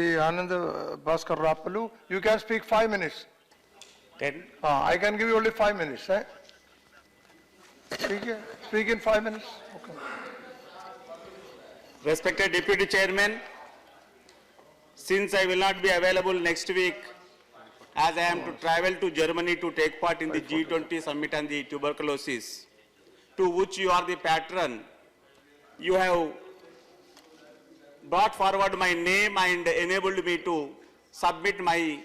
Anand Bhaskar Rappalu, you can speak 5 minutes. 10. I can give you only 5 minutes. Eh? Speak in 5 minutes. Okay. Respected Deputy Chairman, since I will not be available next week, as I am to travel to Germany to take part in the G20 summit on the tuberculosis, to which you are the patron, you have brought forward my name and enabled me to submit my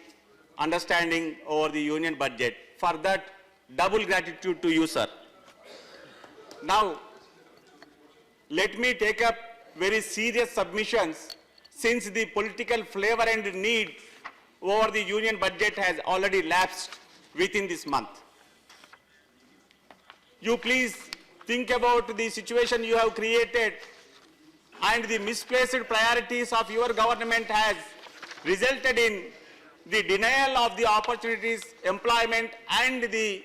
understanding over the union budget. For that, double gratitude to you, sir. Now, let me take up very serious submissions, since the political flavor and need over the union budget has already lapsed within this month. You please think about the situation you have created, and the misplaced priorities of your government has resulted in the denial of the opportunities, employment, and the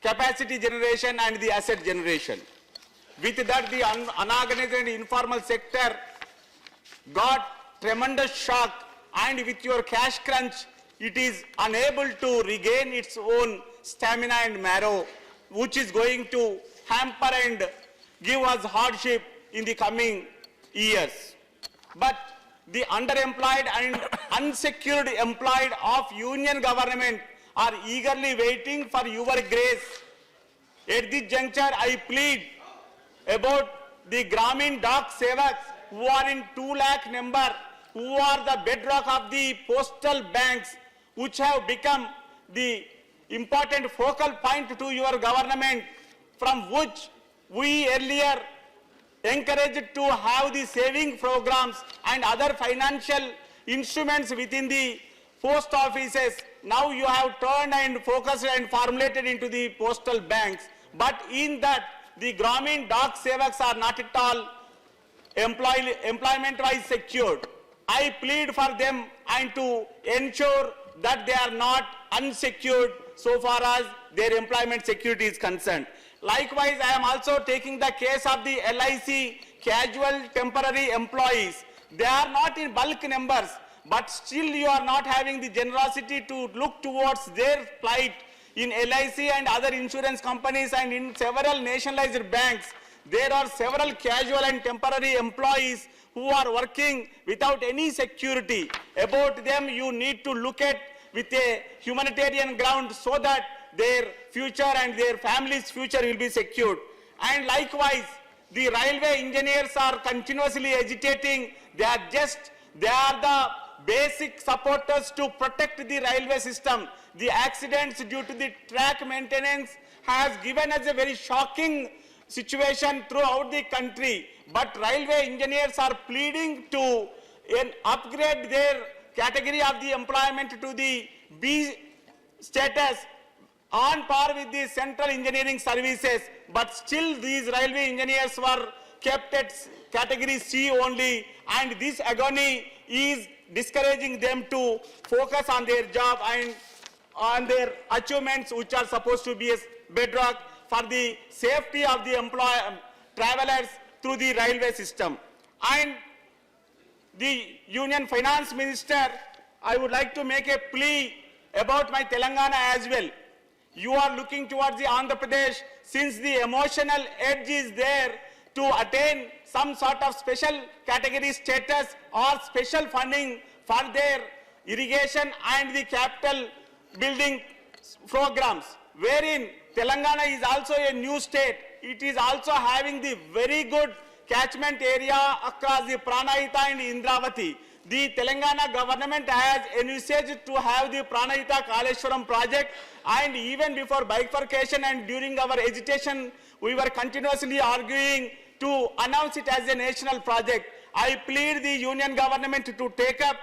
capacity generation and the asset generation. With that, the unorganized and informal sector got tremendous shock, and with your cash crunch, it is unable to regain its own stamina and marrow, which is going to hamper and give us hardship in the coming years. But the underemployed and unsecured employed of union government are eagerly waiting for your grace. At this juncture, I plead about the Gramin Dak Sevaks, who are in 2 lakh number, who are the bedrock of the postal banks, which have become the important focal point to your government, from which we earlier encouraged to have the saving programs and other financial instruments within the post offices. Now you have turned and focused and formulated into the postal banks. But in that, the Gramin Dak Sevaks are not at all employment-wise secured. I plead for them and to ensure that they are not unsecured so far as their employment security is concerned. Likewise, I am also taking the case of the LIC casual temporary employees. They are not in bulk numbers, but still you are not having the generosity to look towards their plight in LIC and other insurance companies and in several nationalized banks. There are several casual and temporary employees who are working without any security. About them, you need to look at with a humanitarian ground so that their future and their family's future will be secured. And likewise, the railway engineers are continuously agitating. They are the basic supporters to protect the railway system. The accidents due to the track maintenance has given us a very shocking situation throughout the country. But railway engineers are pleading to upgrade their category of the employment to the B status on par with the central engineering services, but still these railway engineers were kept at category C only, and this agony is discouraging them to focus on their job and on their achievements, which are supposed to be a bedrock for the safety of the travelers through the railway system. And the Union Finance Minister, I would like to make a plea about my Telangana as well. You are looking towards the Andhra Pradesh, since the emotional edge is there to attain some sort of special category status or special funding for their irrigation and the capital building programs, wherein Telangana is also a new state. It is also having the very good catchment area across the Pranahita and Indravati. The Telangana government has envisaged to have the Pranahita Kaleshwaram project, and even before bifurcation and during our agitation, we were continuously arguing to announce it as a national project. I plead the union government to take up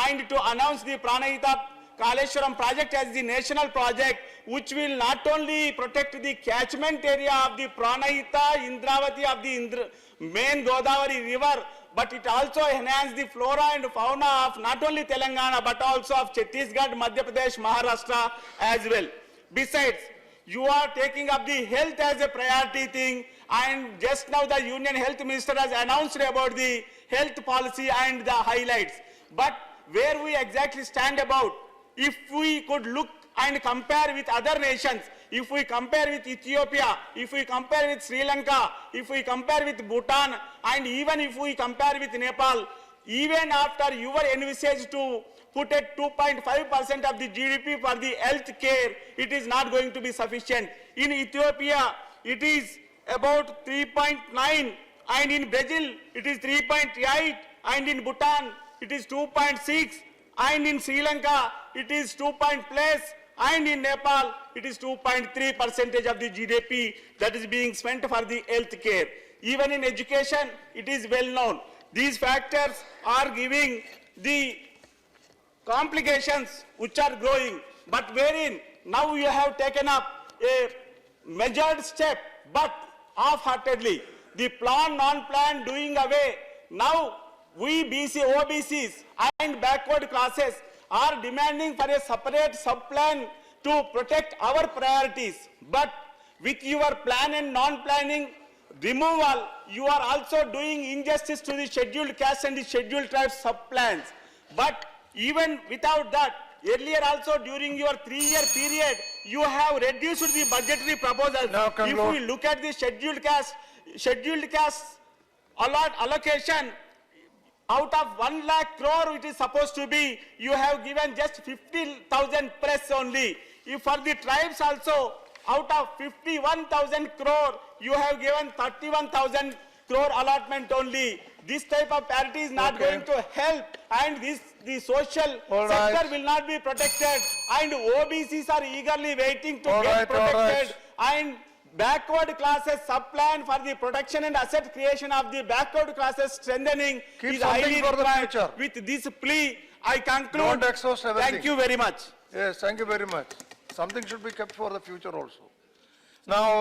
and to announce the Pranahita Kaleshwaram project as the national project, which will not only protect the catchment area of the Pranahita, Indravati of the main Godavari river, but it also enhances the flora and fauna of not only Telangana, but also of Chhattisgarh, Madhya Pradesh, Maharashtra as well. Besides, you are taking up the health as a priority thing, and just now the Union Health Minister has announced about the health policy and the highlights. But where we exactly stand about, if we could look and compare with other nations, if we compare with Ethiopia, if we compare with Sri Lanka, if we compare with Bhutan, and even if we compare with Nepal, even after you were envisaged to put at 2.5% of the GDP for the health care, it is not going to be sufficient. In Ethiopia, it is about 3.9, and in Brazil, it is 3.8, and in Bhutan, it is 2.6, and in Sri Lanka, it is 2 point plus, and in Nepal, it is 2.3% of the GDP that is being spent for the health care. Even in education, it is well known. These factors are giving the complications which are growing, but wherein now you have taken up a measured step, but half-heartedly. The plan, non-plan doing away. Now we OBCs and backward classes are demanding for a separate sub-plan to protect our priorities. But with your plan and non-planning removal, you are also doing injustice to the scheduled caste and the scheduled tribes sub-plans. But even without that, earlier also during your 3-year period, you have reduced the budgetary proposals. Now If conclude. we look at the scheduled caste allocation, out of 1 lakh crore it is supposed to be, you have given just 50,000 plus only. If for the tribes also, out of 51,000 crore, you have given 31,000 crore allotment only. This type of parity is not Okay. going to help, and the social All sector right. will not be protected, and OBCs are eagerly waiting to All get right, all right. protected, and backward classes sub-plan for the protection and asset creation of the backward classes strengthening Keep is something highly for the required. future. With this plea, I conclude. Don't exhaust everything. Thank you very much. Yes, thank you very much. Something should be kept for the future also. Now,